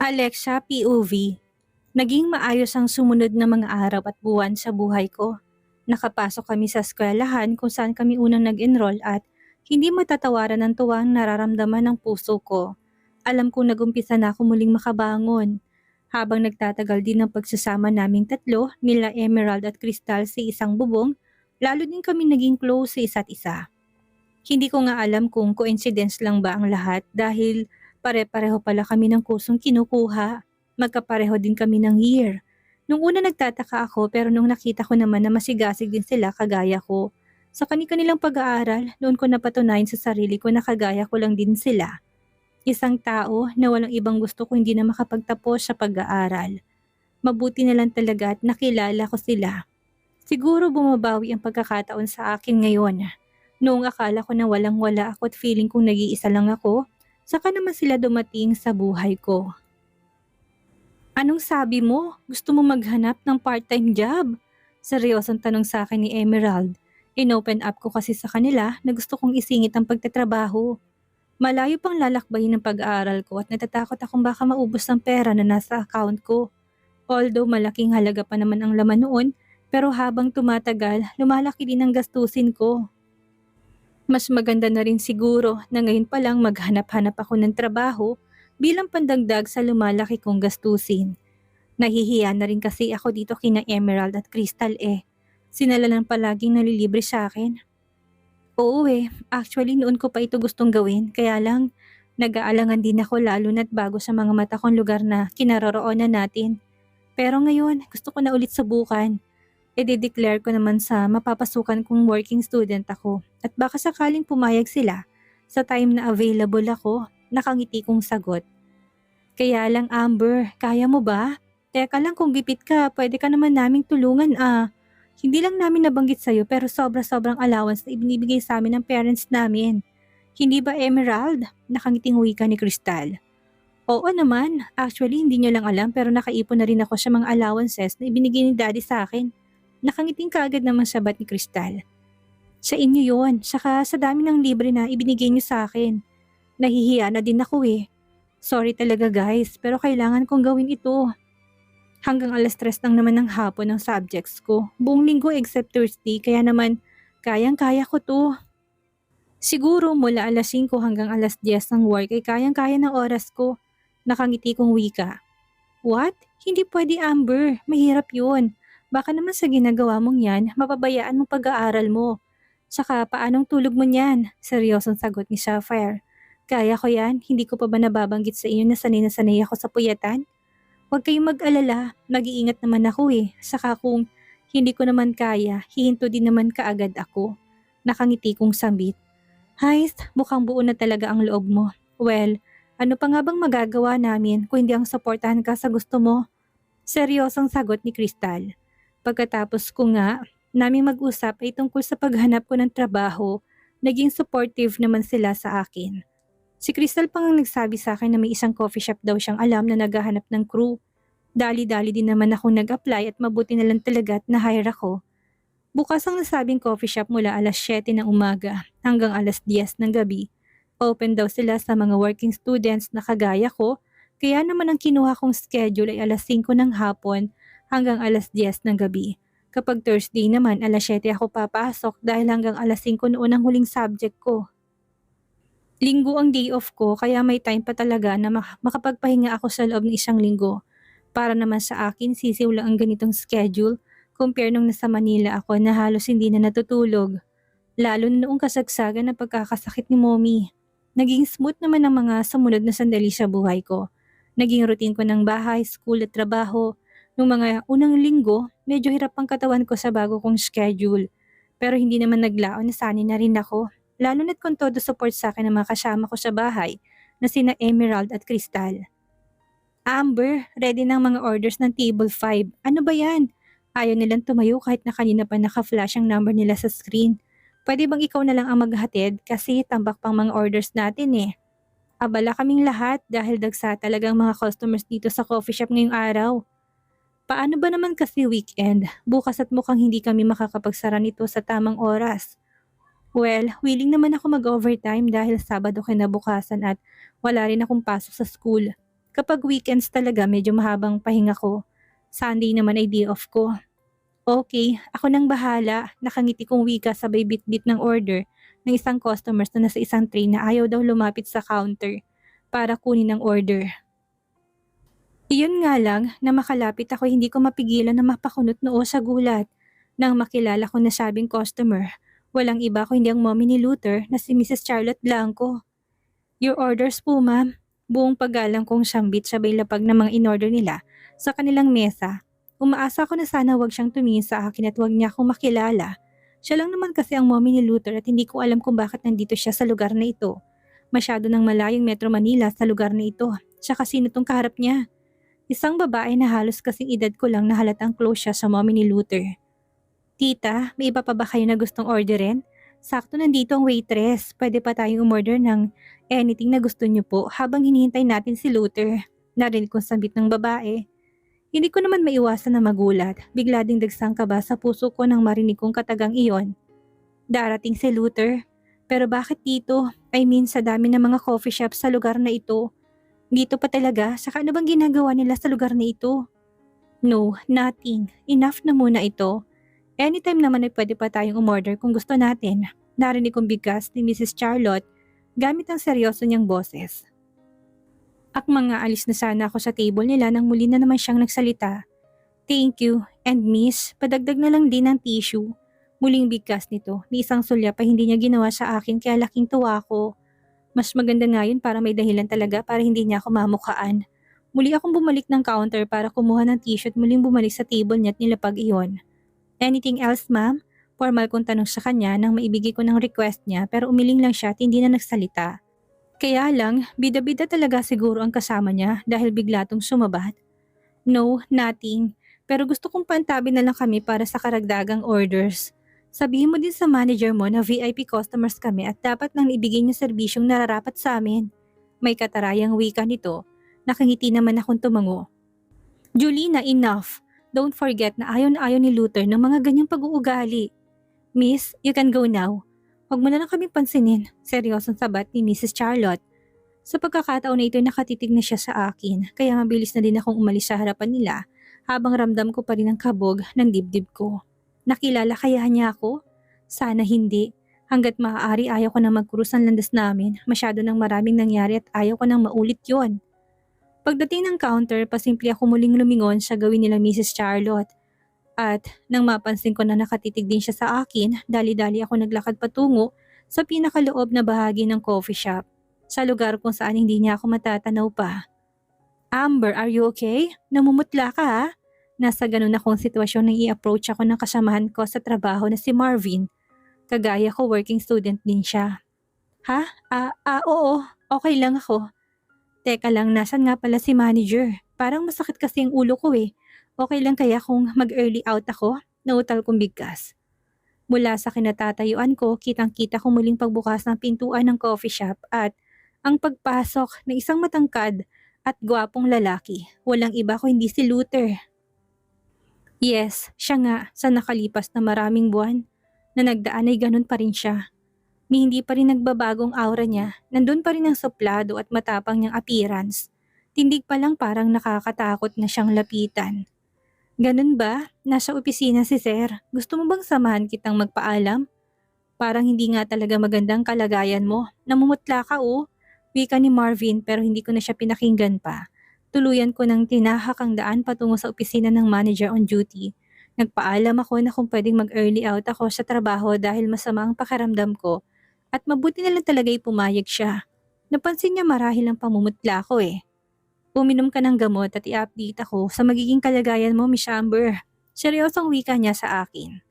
Alexa POV, naging maayos ang sumunod na mga araw at buwan sa buhay ko. Nakapasok kami sa eskwelahan kung saan kami unang nag-enroll at hindi matatawaran ng tuwa ang nararamdaman ng puso ko. Alam kong nag-umpisa na ako muling makabangon. Habang nagtatagal din ang pagsasama naming tatlo, nila Emerald at Crystal sa isang bubong, lalo din kami naging close sa isa't isa. Hindi ko nga alam kung coincidence lang ba ang lahat dahil pare-pareho pala kami ng kursong kinukuha. Magkapareho din kami ng year. Nung una nagtataka ako pero nung nakita ko naman na masigasig din sila kagaya ko. Sa kanilang pag-aaral, noon ko napatunayan sa sarili ko na kagaya ko lang din sila. Isang tao na walang ibang gusto kung hindi na makapagtapos sa pag-aaral. Mabuti na lang talaga at nakilala ko sila. Siguro bumabawi ang pagkakataon sa akin ngayon. Noong akala ko na walang-wala ako at feeling kong nag-iisa lang ako, saka naman sila dumating sa buhay ko. Anong sabi mo? Gusto mo maghanap ng part-time job? Seryosong tanong sa akin ni Emerald. Inopen up ko kasi sa kanila na gusto kong isingit ang pagtatrabaho. Malayo pang lalakbayin ng pag-aaral ko at natatakot akong baka maubos ang pera na nasa account ko. Although malaking halaga pa naman ang laman noon, pero habang tumatagal, lumalaki din ang gastusin ko. Mas maganda na rin siguro na ngayon pa lang maghanap-hanap ako ng trabaho bilang pandagdag sa lumalaki kong gastusin. Nahihiya na rin kasi ako dito kina Emerald at Crystal eh. Sila lang palaging nalilibre sa akin. Oo actually noon ko pa ito gustong gawin kaya lang nag-aalangan din ako lalo na't bago sa mga mata kong lugar na kinaroroonan natin. Pero ngayon gusto ko na ulit subukan. I-declare ko naman sa mapapasukan kong working student ako at baka sakaling pumayag sila sa time na available ako, nakangiti kong sagot. Kaya lang Amber, kaya mo ba? Teka lang kung gipit ka, pwede ka naman naming tulungan ah. Hindi lang namin nabanggit sa'yo pero sobra-sobrang allowance na ibinibigay sa amin ng parents namin. Hindi ba Emerald? Nakangiting wika ni Crystal. Oo naman, actually hindi nyo lang alam pero nakaipon na rin ako sa mga allowances na ibinigay ni daddy sa akin. Nakangiting kaagad naman sabat ni Crystal. Sa inyo yon, saka sa dami ng libre na ibinigay niyo sa akin. Nahihiya na din ako eh. Sorry talaga guys, pero kailangan kong gawin ito. Hanggang 3:00 lang naman ng hapon ang subjects ko. Buong linggo except Thursday, kaya naman kayang-kaya ko to. Siguro mula 5:00 hanggang 10:00 ng work ay kayang-kaya ng oras ko. Nakangiti kong wika. What? Hindi pwede Amber, mahirap yun. Baka naman sa ginagawa mong yan, mapabayaan mong pag-aaral mo. Saka paanong tulog mo niyan? Seryosong sagot ni Sapphire. Kaya ko yan, hindi ko pa ba nababanggit sa inyo na sanay ako sa puyatan? Huwag kayong mag-alala, mag-iingat naman ako eh. Saka kung hindi ko naman kaya, hihinto din naman kaagad ako. Nakangiti kong sambit. Hays, mukhang buo na talaga ang loob mo. Well, ano pa nga bang magagawa namin kung hindi ang suportahan ka sa gusto mo? Seryosong sagot ni Crystal. Pagkatapos ko nga, naming mag-usap ay tungkol sa paghanap ko ng trabaho, naging supportive naman sila sa akin. Si Crystal pa nga nagsabi sa akin na may isang coffee shop daw siyang alam na naghahanap ng crew. Dali-dali din naman akong nag-apply at mabuti na lang talaga at na-hire ako. Bukas ang nasabing coffee shop mula 7:00 ng umaga hanggang 10:00 ng gabi. Open daw sila sa mga working students na kagaya ko, kaya naman ang kinuha kong schedule ay 5:00 ng hapon hanggang 10:00 ng gabi. Kapag Thursday naman 7:00 ako papasok dahil hanggang 5:00 noon ang huling subject ko. Linggo ang day off ko kaya may time pa talaga na makapagpahinga ako sa loob ng isang linggo. Para naman sa akin sisiw lang ang ganitong schedule compare nung nasa Manila ako na halos hindi na natutulog. Lalo na noong kasagsagan na pagkakasakit ni mommy. Naging smooth naman ang mga sumunod na sandali sa buhay ko. Naging routine ko ng bahay, school at trabaho. Noong mga unang linggo, medyo hirap ang katawan ko sa bago kong schedule. Pero hindi naman naglaon na sanay na rin ako. Lalo na't kung todo support sa akin ng mga kasama ko sa bahay na sina Emerald at Crystal. Amber, ready ng mga orders ng table 5. Ano ba yan? Ayaw nilang tumayo kahit na kanina pa naka-flash ang number nila sa screen. Pwede bang ikaw na lang ang maghatid kasi tambak pang mga orders natin eh. Abala kaming lahat dahil dagsa talagang mga customers dito sa coffee shop ngayong araw. Paano ba naman kasi weekend? Bukas at mukhang hindi kami makakapagsara nito sa tamang oras. Well, willing naman ako mag-overtime dahil Sabado kinabukasan at wala rin akong pasok sa school. Kapag weekends talaga medyo mahabang pahinga ko. Sunday naman ay day off ko. Okay, ako nang bahala. Nakangiti kong wika sabay bit-bit ng order ng isang customers na nasa isang tray na ayaw daw lumapit sa counter para kunin ang order. Iyon nga lang na makalapit ako hindi ko mapigilan na mapakunot noo sa gulat nang makilala ko na sabing customer. Walang iba kundi ang mommy ni Luther na si Mrs. Charlotte Blanco. Your orders po ma'am. Buong paggalang kong sambit sabay lapag ng mga in-order nila sa kanilang mesa. Umaasa ako na sana wag siyang tumingin sa akin at wag niya akong makilala. Siya lang naman kasi ang mommy ni Luther at hindi ko alam kung bakit nandito siya sa lugar na ito. Masyado nang malayong Metro Manila sa lugar na ito. Tsaka sino tong kaharap niya? Isang babae na halos kasing edad ko lang na halatang close siya sa mommy ni Luther. Tita, may iba pa ba kayo na gustong orderin? Sakto nandito ang waitress. Pwede pa tayong umorder ng anything na gusto niyo po habang hinihintay natin si Luther. Narinig kong sambit ng babae. Hindi ko naman maiwasan na magulat. Bigla ding dagsang kaba sa puso ko nang marinig kong katagang iyon. Darating si Luther. Pero bakit dito? I mean sa dami ng mga coffee shop sa lugar na ito. Dito pa talaga? Saka ano bang ginagawa nila sa lugar na ito? No, nothing. Enough na muna ito. Anytime naman ay pwede pa tayong umorder kung gusto natin. Narinig kong bigkas ni Mrs. Charlotte gamit ang seryoso niyang boses. Mga alis na sana ako sa table nila nang muli na naman siyang nagsalita. Thank you, and miss, padagdag na lang din ng tissue. Muling bigkas nito, ni isang sulya pa hindi niya ginawa sa akin kaya laking tuwa ko. Mas maganda nga yun para may dahilan talaga para hindi niya ako mamukhaan. Muli akong bumalik ng counter para kumuha ng tissue at muling bumalik sa table niya at nilapag iyon. Anything else ma'am? Formal kong tanong sa kanya nang maibigay ko ng request niya pero umiling lang siya at hindi na nagsalita. Kaya lang, bida-bida talaga siguro ang kasama niya dahil bigla tong sumabat. No, nothing. Pero gusto kong paantabi na lang kami para sa karagdagang orders. Sabihin mo din sa manager mo na VIP customers kami at dapat nang ibigay niya serbisyong nararapat sa amin. May katarayang wika nito. Nakangiti naman akong tumango. Julina, enough. Don't forget na ayaw ni Luther ng mga ganyang pag-uugali. Miss, you can go now. Huwag mo na lang kaming pansinin. Seryosong sabat ni Mrs. Charlotte. Sa pagkakataon na ito nakatitig na siya sa akin kaya mabilis na din akong umalis sa harapan nila habang ramdam ko pa rin ang kabog ng dibdib ko. Nakilala kaya niya ako? Sana hindi. Hanggat maaari ayaw ko na magkrus ang landas namin. Masyado nang maraming nangyari at ayaw ko nang maulit yon. Pagdating ng counter, pasimple ako muling lumingon sa gawin nila Mrs. Charlotte. At nang mapansin ko na nakatitig din siya sa akin, dali-dali ako naglakad patungo sa pinakaloob na bahagi ng coffee shop. Sa lugar kung saan hindi niya ako matatanaw pa. Amber, are you okay? Namumutla ka ha? Nasa ganun akong sitwasyon nang i-approach ako ng kasamahan ko sa trabaho na si Marvin. Kagaya ko working student din siya. Ha? Oo. Okay lang ako. Teka lang, nasan nga pala si manager? Parang masakit kasi ang ulo ko eh. Okay lang kaya kung mag-early out ako? Nautal kong bigkas. Mula sa kinatatayuan ko, kitang-kita ko muling pagbukas ng pintuan ng coffee shop at ang pagpasok ng isang matangkad at gwapong lalaki. Walang iba ko hindi si Luther. Yes, siya nga sa nakalipas na maraming buwan na nagdaan ay ganun pa rin siya. Ni hindi pa rin nagbabagong aura niya, nandun pa rin ang suplado at matapang niyang appearance. Tindig pa lang parang nakakatakot na siyang lapitan. Ganun ba? Nasa opisina si Sir. Gusto mo bang samahan kitang magpaalam? Parang hindi nga talaga magandang kalagayan mo. Namumutla ka oh. Wika ni Marvin pero hindi ko na siya pinakinggan pa. Tuluyan ko nang tinahak ang daan patungo sa opisina ng manager on duty. Nagpaalam ako na kung pwedeng mag-early out ako sa trabaho dahil masama ang pakiramdam ko at mabuti na lang talaga'y pumayag siya. Napansin niya marahil ang pamumutla ko eh. Uminom ka ng gamot at i-update ako sa magiging kalagayan mo, Miss Amber. Seryosong wika niya sa akin.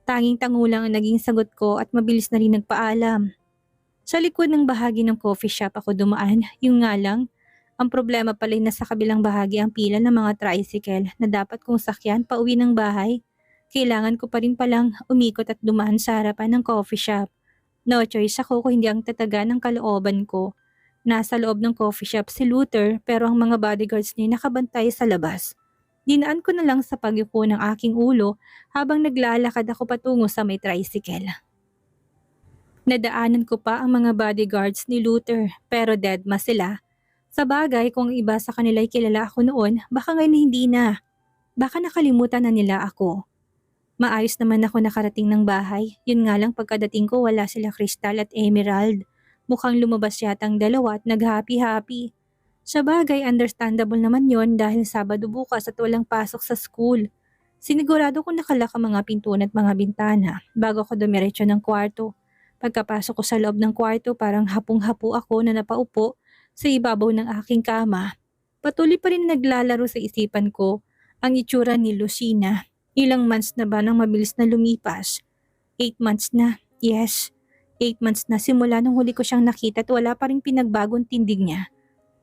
Tanging tango lang ang naging sagot ko at mabilis na rin nagpaalam. Sa likod ng bahagi ng coffee shop ako dumaan, yung nga lang, ang problema pala ay nasa kabilang bahagi ang pila ng mga tricycle na dapat kong sakyan pa uwi ng bahay. Kailangan ko pa rin palang umikot at dumaan sa harapan ng coffee shop. No choice ako kung hindi ang tataga ng kalooban ko. Nasa loob ng coffee shop si Luther pero ang mga bodyguards niya nakabantay sa labas. Dinaan ko na lang sa pagyuko ng aking ulo habang naglalakad ako patungo sa may tricycle. Nadaanan ko pa ang mga bodyguards ni Luther pero deadma sila. Sa bagay, kung iba sa kanila ay kilala ako noon, baka ngayon hindi na. Baka nakalimutan na nila ako. Maayos naman ako nakarating ng bahay. Yun nga lang pagkadating ko wala sila Crystal at Emerald. Mukhang lumabas yata ang dalawa at nag-happy-happy. Sa bagay, understandable naman yon dahil Sabado bukas at walang pasok sa school. Sinigurado ko nakalak ang mga pintuan at mga bintana bago ko dumiretso ng kwarto. Pagkapasok ko sa loob ng kwarto parang hapong-hapo ako na napaupo sa ibabaw ng aking kama. Patuloy pa rin naglalaro sa isipan ko ang itsura ni Lucina. Ilang months na ba nang mabilis na lumipas? 8 months na. Yes, 8 months na simula nung huli ko siyang nakita at wala pa rin pinagbagong tindig niya.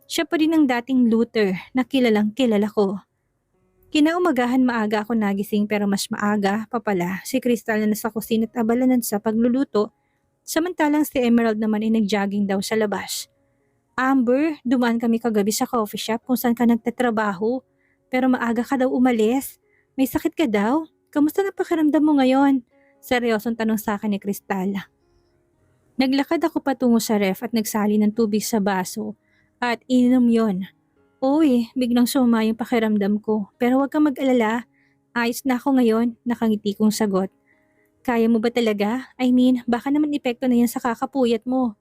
Siya pa rin ang dating Luther na kilalang kilala ko. Kinaumagahan maaga ako nagising pero mas maaga pa pala si Crystal na nasa kusina at abalanan sa pagluluto, samantalang si Emerald naman ay nag-jogging daw sa labas. Amber, dumaan kami kagabi sa coffee shop kung saan ka nagtatrabaho, pero maaga ka daw umalis. May sakit ka daw? Kamusta na pakiramdam mo ngayon? Seryosong tanong sa akin ni Crystal. Naglakad ako patungo sa ref at nagsali ng tubig sa baso at ininom yon. Uy, biglang suma yung pakiramdam ko. Pero huwag kang mag-alala. Ayos na ako ngayon, nakangiti kong sagot. Kaya mo ba talaga? I mean, baka naman epekto na yan sa kakapuyat mo.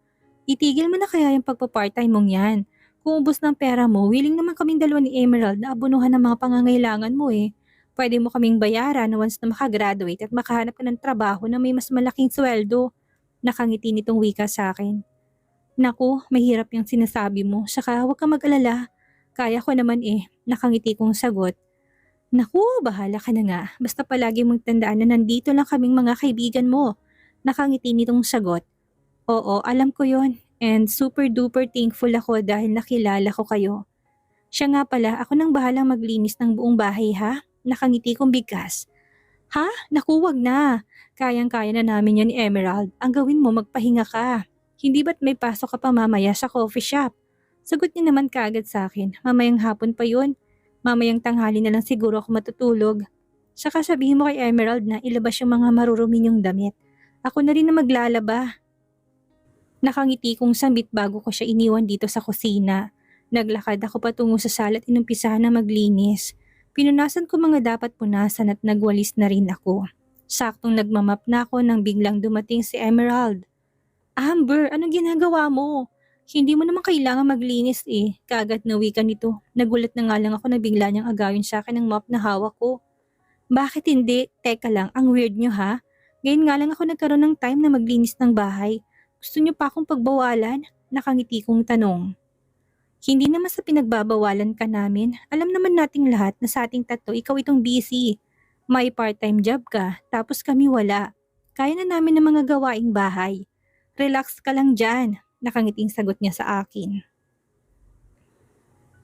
Itigil mo na kaya yung pagpa-part-time mong yan. Kung ubos ng pera mo, willing naman kaming dalawa ni Emerald na abunuhan ng mga pangangailangan mo eh. Pwede mo kaming bayaran once na makagraduate at makahanap ka ng trabaho na may mas malaking sweldo. Nakangiti nitong wika sa akin. Naku, mahirap yung sinasabi mo. Saka huwag kang mag-alala. Kaya ko naman eh, nakangiti kong sagot. Naku, bahala ka na nga. Basta palagi mong tandaan na nandito lang kaming mga kaibigan mo. Nakangiti nitong sagot. Oo, alam ko yon. And super duper thankful ako dahil nakilala ko kayo. Siya nga pala, ako nang bahalang maglinis ng buong bahay ha? Nakangiti kong bigkas. Ha? Naku, wag na. Kayang-kaya na namin yan ni Emerald. Ang gawin mo, magpahinga ka. Hindi ba't may pasok ka pa mamaya sa coffee shop? Sagot niya naman kaagad sa akin. Mamayang hapon pa yun. Mamayang tanghali na lang siguro ako matutulog. Saka sabihin mo kay Emerald na ilabas yung mga marurumi niyong damit. Ako na rin na maglalaba. Nakangiti kong sambit bago ko siya iniwan dito sa kusina. Naglakad ako patungo sa sala at inumpisahan na maglinis. Pinunasan ko mga dapat punasan at nagwalis na rin ako. Saktong nagmamap na ako nang biglang dumating si Emerald. Amber, anong ginagawa mo? Hindi mo naman kailangan maglinis eh. Kaagad na wika nito. Nagulat na nga lang ako na bigla niyang agawin sa akin ang mop na hawak ko. Bakit hindi? Teka lang, ang weird niyo ha? Ngayon nga lang ako nagkaroon ng time na maglinis ng bahay. Gusto niyo pa akong pagbawalan? Nakangiti kong tanong. Hindi naman sa pinagbabawalan ka namin. Alam naman nating lahat na sa ating tatlo ikaw itong busy. May part-time job ka, tapos kami wala. Kaya na namin ng mga gawaing bahay. Relax ka lang dyan. Nakangiting sagot niya sa akin.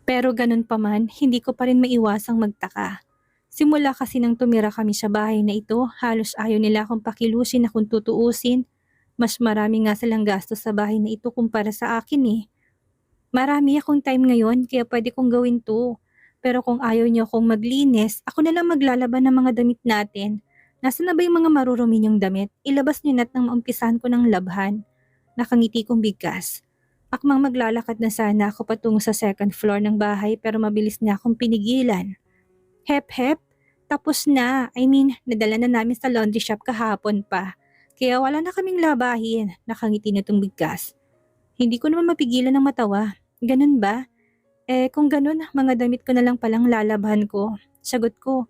Pero ganun pa man, hindi ko pa rin maiwasang magtaka. Simula kasi nang tumira kami sa bahay na ito, halos ayaw nila akong pakilusin na kung tutuusin. Mas marami nga silang gastos sa bahay na ito kumpara sa akin eh. Marami akong time ngayon kaya pwede kong gawin to. Pero kung ayaw niyo akong maglinis, ako na lang maglalaban ng mga damit natin. Nasaan na ba yung mga marurumi niyong damit? Ilabas niyo na't nang maumpisahan ko ng labhan. Nakangiti kong bigkas. Akmang maglalakad na sana ako patungo sa second floor ng bahay pero mabilis niya akong pinigilan. Hep hep, tapos na. I mean, nadala na namin sa laundry shop kahapon pa. Kaya wala na kaming labahin. Nakangiti na itong bigkas. Hindi ko naman mapigilan ng matawa. Ganun ba? Kung ganun, mga damit ko na lang palang lalabhan ko. Sagot ko.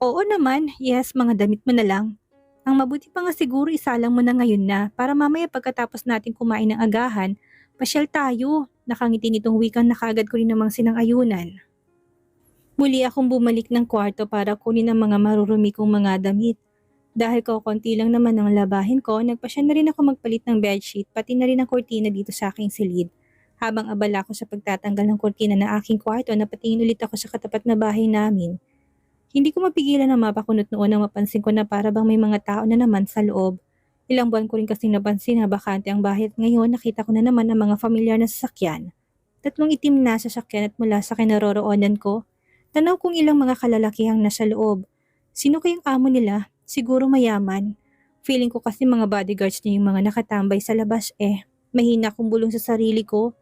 Oo naman, yes, mga damit mo na lang. Ang mabuti pa nga siguro isalang mo na ngayon na para mamaya pagkatapos natin kumain ng agahan, pasyal tayo. Nakangiti nitong wikang na kaagad ko rin namang sinang-ayunan. Muli akong bumalik ng kwarto para kunin ang mga marurumi kong mga damit. Dahil konti lang naman ang labahin ko, nagpasya na rin ako magpalit ng bedsheet pati na rin ang kortina dito sa aking silid. Habang abala ko sa pagtatanggal ng kortina ng aking kwarto, napatingin ulit ako sa katapat na bahay namin. Hindi ko mapigilan na mapakunot noon nang mapansin ko na para bang may mga tao na naman sa loob. Ilang buwan ko rin kasing napansin na bakante ang bahay at ngayon nakita ko na naman ang mga familiar na sasakyan. 3 itim na sasakyan at mula sa kinaroroonan ko, tanaw kong ilang mga kalalakihang nasa loob. Sino kayang amo nila? Siguro mayaman. Feeling ko kasi mga bodyguards niya yung mga nakatambay sa labas eh. Mahina akong bulong sa sarili ko.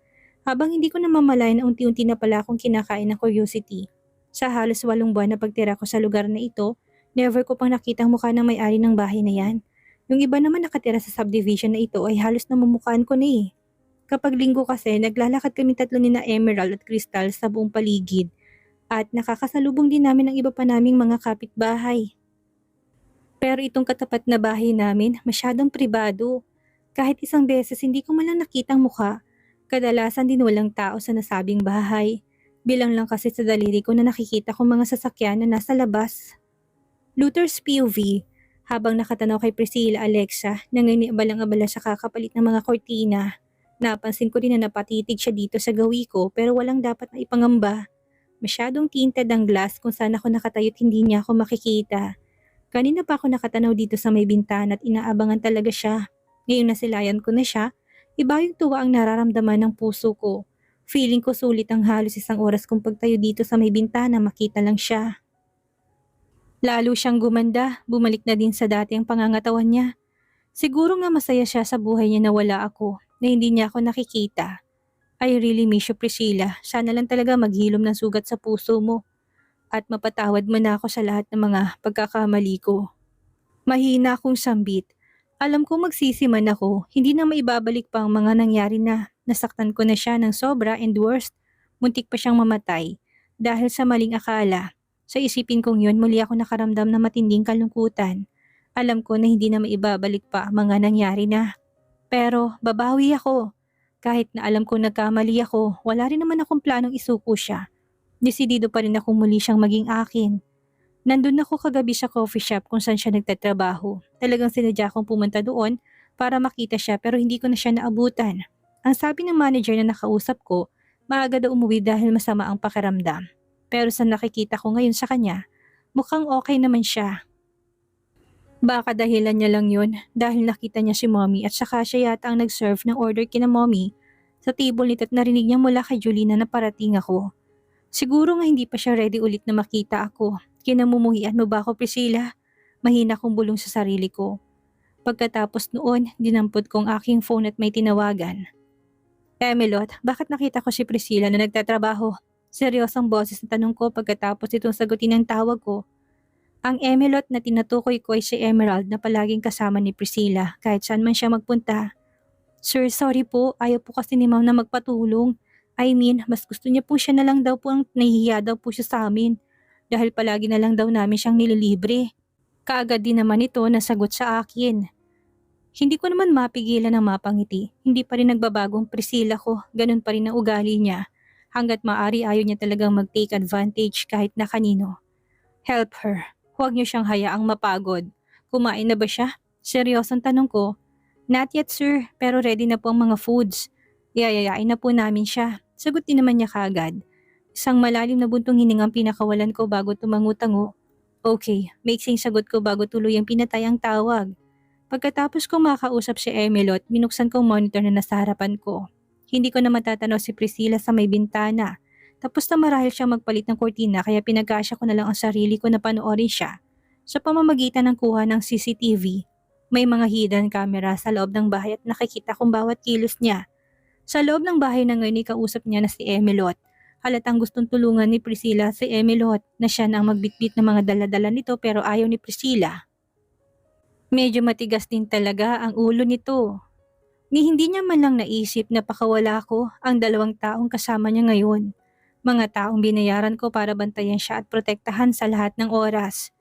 Habang hindi ko namamalayan na unti-unti na pala akong kinakain ng curiosity. Sa halos 8 buwan na pagtira ko sa lugar na ito, never ko pang nakitang mukha ng may-ari ng bahay na yan. Yung iba naman nakatira sa subdivision na ito ay halos namumukhaan ko na eh. Kapag linggo kasi, naglalakad kami tatlo ni na Emerald at Crystal sa buong paligid at nakakasalubong din namin ang iba pa naming mga kapitbahay. Pero itong katapat na bahay namin, masyadong pribado. Kahit isang beses hindi ko man lang nakitang mukha. Kadalasan din walang tao sa nasabing bahay. Bilang lang kasi sa daliri ko na nakikita ko mga sasakyan na nasa labas. Luther's POV. Habang nakatanaw kay Priscilla Alexa na ngayon abalang-abala sa kakapalit ng mga kortina. Napansin ko din na napatitig siya dito sa gawi ko pero walang dapat na ipangamba. Masyadong tinted ang glass kung saan ako nakatayo't hindi niya ako makikita. Kanina pa ako nakatanaw dito sa may bintana at inaabangan talaga siya. Ngayon nasilayan ko na siya, iba yung tuwa ang nararamdaman ng puso ko. Feeling ko sulit ang halos 1 oras kung pagtayo dito sa may bintana makita lang siya. Lalo siyang gumanda, bumalik na din sa dati ang pangangatawan niya. Siguro nga masaya siya sa buhay niya na wala ako, na hindi niya ako nakikita. I really miss you, Priscilla. Sana lang talaga maghilom ng sugat sa puso mo. At mapatawad mo na ako sa lahat ng mga pagkakamali ko. Mahina akong sambit. Alam ko magsisi man ako, hindi na maibabalik pa ang mga nangyari na. Nasaktan ko na siya ng sobra and worst. Muntik pa siyang mamatay. Dahil sa maling akala. Sa isipin kong yun, muli ako nakaramdam ng matinding kalungkutan. Alam ko na hindi na maibabalik pa ang mga nangyari na. Pero babawi ako. Kahit na alam ko nagkamali ako, wala rin naman akong planong isuko siya. Desidido pa rin akong muli siyang maging akin. Nandun ako kagabi sa coffee shop kung saan siya nagtatrabaho. Talagang sinadya akong pumunta doon para makita siya pero hindi ko na siya naabutan. Ang sabi ng manager na nakausap ko, maaga daw umuwi dahil masama ang pakiramdam. Pero sa nakikita ko ngayon sa kanya, mukhang okay naman siya. Baka dahilan niya lang yun dahil nakita niya si mommy at saka siya yata ang nag-serve ng order kina mommy sa table nito at narinig niya mula kay Julina na parating ako. Siguro nga hindi pa siya ready ulit na makita ako. Kinamumuhian mo ba ako, Priscilla? Mahina kong bulong sa sarili ko. Pagkatapos noon, dinampot ko ang aking phone at may tinawagan. Emelot, bakit nakita ko si Priscilla na nagtatrabaho? Seryosang boses na tanong ko pagkatapos itong sagutin ang tawag ko. Ang Emelot na tinatukoy ko ay si Emerald na palaging kasama ni Priscilla kahit saan man siya magpunta. Sir, sorry po, ayaw po kasi ni ma'am na magpatulong. I mean, mas gusto niya po siya na lang daw po ang nahihiya daw po siya sa amin. Dahil palagi na lang daw namin siyang nililibre. Kaagad din naman ito nasagot sa akin. Hindi ko naman mapigilan ang mapangiti. Hindi pa rin nagbabagong Priscilla ko, ganun pa rin ang ugali niya. Hanggat maaari ayaw niya talagang mag-take advantage kahit na kanino. Help her. Huwag niyo siyang hayaang mapagod. Kumain na ba siya? Seryosong tanong ko. Not yet sir, pero ready na po ang mga foods. Yayayain na po namin siya. Sagot din naman niya kaagad. Isang malalim na buntong hiningang pinakawalan ko bago tumango-tango. Okay, maiksing sagot ko bago tuloy ang pinatay ang tawag. Pagkatapos ko makausap si Emelot, minuksan ko ang monitor na nasa harapan ko. Hindi ko na matatanaw si Priscilla sa may bintana. Tapos na marahil siyang magpalit ng kortina kaya pinagkasya ko na lang ang sarili ko na panoorin siya. Sa pamamagitan ng kuha ng CCTV, may mga hidden camera sa loob ng bahay at nakikita kong bawat kilos niya. Sa loob ng bahay na ngayon ikausap niya na si Emelot. Halatang gustong tulungan ni Priscilla si Emelot na siya na ang magbitbit ng mga daladala nito pero ayaw ni Priscilla. Medyo matigas din talaga ang ulo nito. Ni hindi niya man lang naisip na pakawala ko ang 2 taong kasama niya ngayon. Mga taong binayaran ko para bantayan siya at protektahan sa lahat ng oras.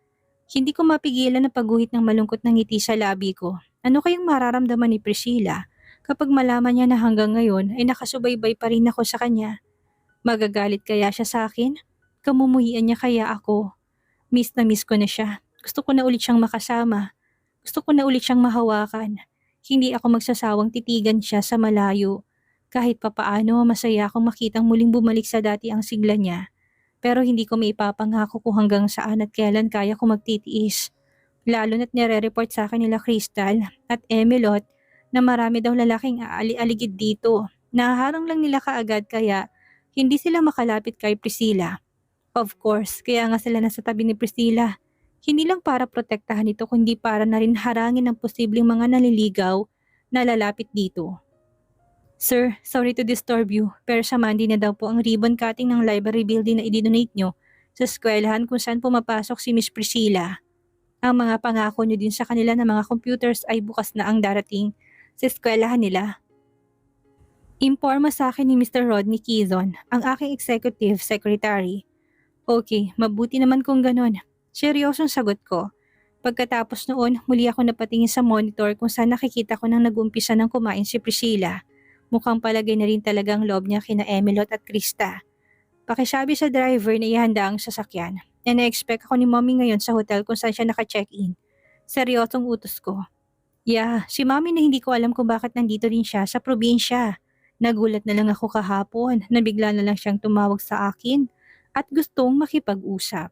Hindi ko mapigilan na pagguhit ng malungkot na ngiti sa labi ko. Ano kayang mararamdaman ni Priscilla kapag malaman niya na hanggang ngayon ay nakasubaybay pa rin ako sa kanya? Magagalit kaya siya sa akin? Kamumuhian niya kaya ako? Miss na miss ko na siya. Gusto ko na ulit siyang makasama. Gusto ko na ulit siyang mahawakan. Hindi ako magsasawang titigan siya sa malayo. Kahit papaano masaya akong makitang muling bumalik sa dati ang sigla niya. Pero hindi ko maipapangako kung hanggang saan at kailan kaya ko magtitiis. Lalo na't nire-report sa akin nila Crystal at Emelot na marami daw lalaking aali-aligid dito. Naharang lang nila kaagad kaya hindi sila makalapit kay Priscilla. Of course, kaya nga sila nasa tabi ni Priscilla. Hindi lang para protektahan ito kundi para na rin harangin ang posibleng mga naliligaw na lalapit dito. Sir, sorry to disturb you, pero sa Monday na daw po ang ribbon cutting ng library building na i-donate nyo sa eskwelahan kung saan pumapasok si Miss Priscilla. Ang mga pangako nyo din sa kanila na mga computers ay bukas na ang darating sa eskwelahan nila. Imporma sa akin ni Mr. Rodney Quezon, ang aking executive secretary. Okay, mabuti naman kung ganon. Seryosong sagot ko. Pagkatapos noon, muli ako napatingin sa monitor kung saan nakikita ko nang nag-umpisa ng kumain si Priscilla. Mukhang palagay na rin talaga ang loob niya kina Emilot at Krista. Pakisabi sa driver na ihanda ang sasakyan. And na-expect ako ni mommy ngayon sa hotel kung saan siya naka-check-in. Seryosong utos ko. Yeah, si mommy na hindi ko alam kung bakit nandito rin siya sa probinsya. Nagulat na lang ako kahapon na bigla na lang siyang tumawag sa akin at gustong makipag-usap.